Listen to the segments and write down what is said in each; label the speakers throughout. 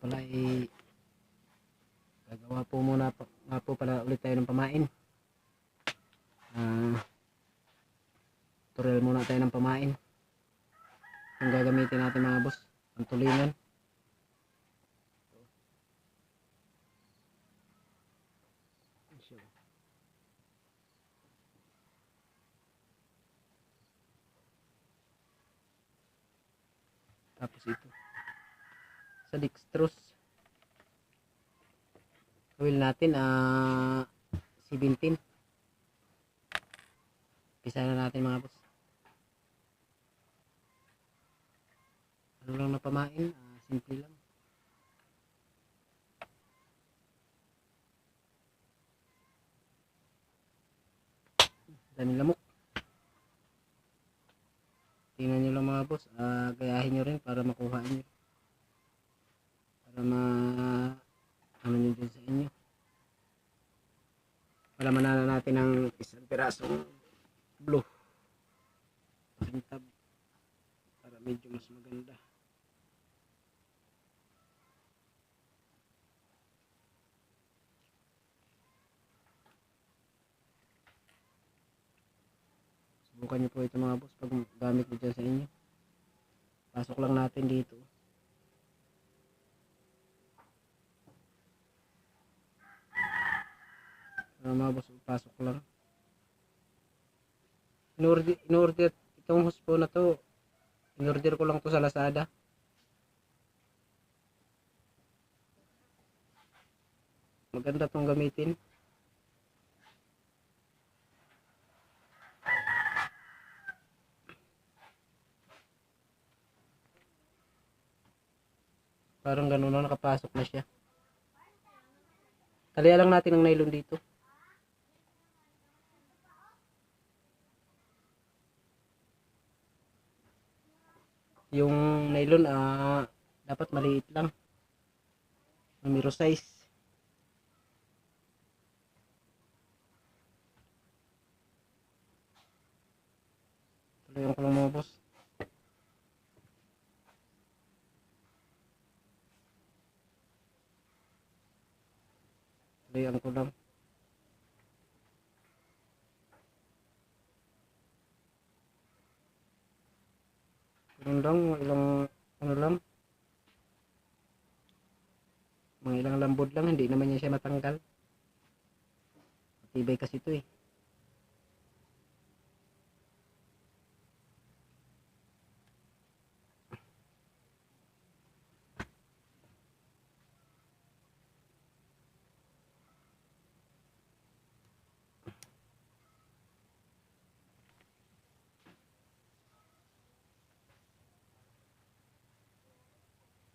Speaker 1: pala gagawa po muna nga po pala ulit tayo ng pamain. Tutorial muna tayo ng pamain. Ang gagamitin natin mga boss, ang tulingan. Tapos ito sa dextrose gawin natin 17. Pisa na natin mga boss. Ano lang na pamain, simple lang. Daming lamok. Tingnan nyo lang mga boss, gayahin nyo rin para makuha nyo, para ano nyo dyan sa inyo. Palamanan na natin ng isang pirasong blue pasintab para medyo mas maganda. Subukan nyo po ito mga boss pag gamit nyo dyan sa inyo. Pasok lang natin dito. Mga boss, pasok lang. In-order itong hose po na to. In-order ko lang to sa Lazada. Maganda tong gamitin. Parang ganun na, nakapasok na siya. Talian lang natin ng nylon dito. Yung nylon dapat maliit lang. Numero size. Talian ko lang mga boss. Talian ko lang. Ganun lang, mga ilang lambod lang, hindi naman niya siya matanggal. Matibay kasi ito eh.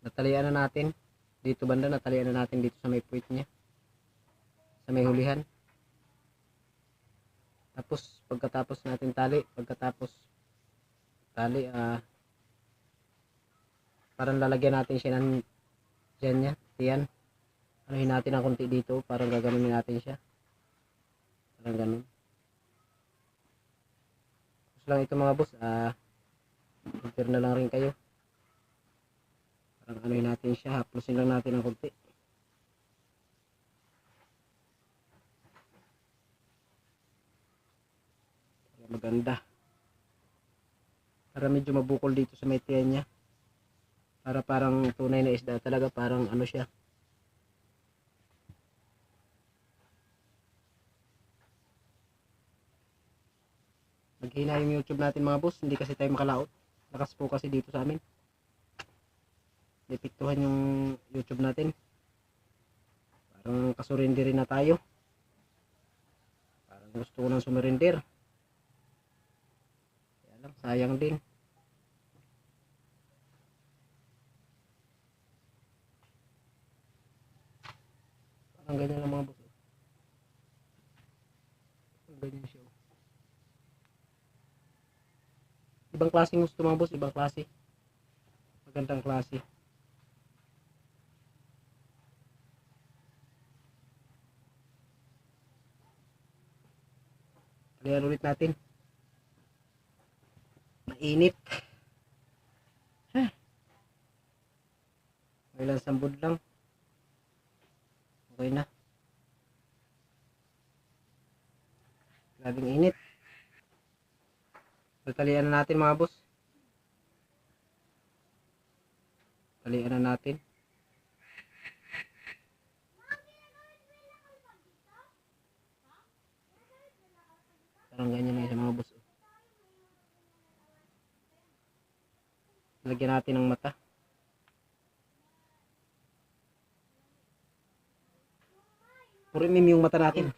Speaker 1: Natalian na natin dito banda, natalian na natin dito sa may puwit niya, sa may hulihan. Tapos pagkatapos natin tali, parang lalagyan natin siya ng dyan niya, tiyan. Anuhin natin ang konti dito, parang gaganunin natin siya. Parang ganun. Tapos lang ito mga boss, filter na lang rin kayo. Parang anuhin natin siya, haplosin lang natin ang konti. Maganda. Para medyo mabukol dito sa may tiyan niya. Para parang tunay na isda talaga, parang ano siya. Naghina yung YouTube natin mga boss, hindi kasi tayo makalaot. Lakas po kasi dito sa amin. Depiktuhan yung YouTube natin. Parang kasurrender na tayo. Parang gusto ko nang sumurrender. Kaya lang, sayang din. Parang ganyan lang mga boss. Ganyan siya. Ibang klaseng gusto mga boss, ibang klase. Magandang klase. Talian ulit natin. Mainit. ilang sambod lang. Okay na. Grabing init. Talian na natin mga boss. Talian na natin. Parang ganyan na yung mga boss. Lagyan natin ng mata. Purimim yung mata natin.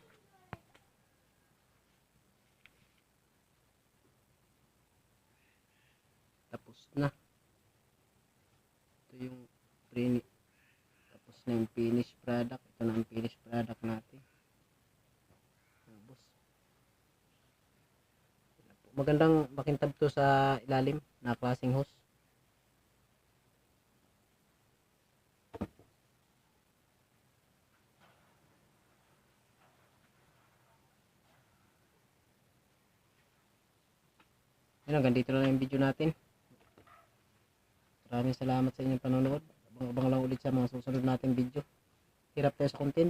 Speaker 1: Tapos na. Ito yung tapos na yung finished product. Ito na ang finished product natin. Boss. Magandang makintab to sa ilalim na klaseng hose. Yan, hanggang dito na lang yung video natin. Maraming salamat sa inyong panonood. Abang-abang lang ulit sa mga susunod nating video. Hirap tayo sa content.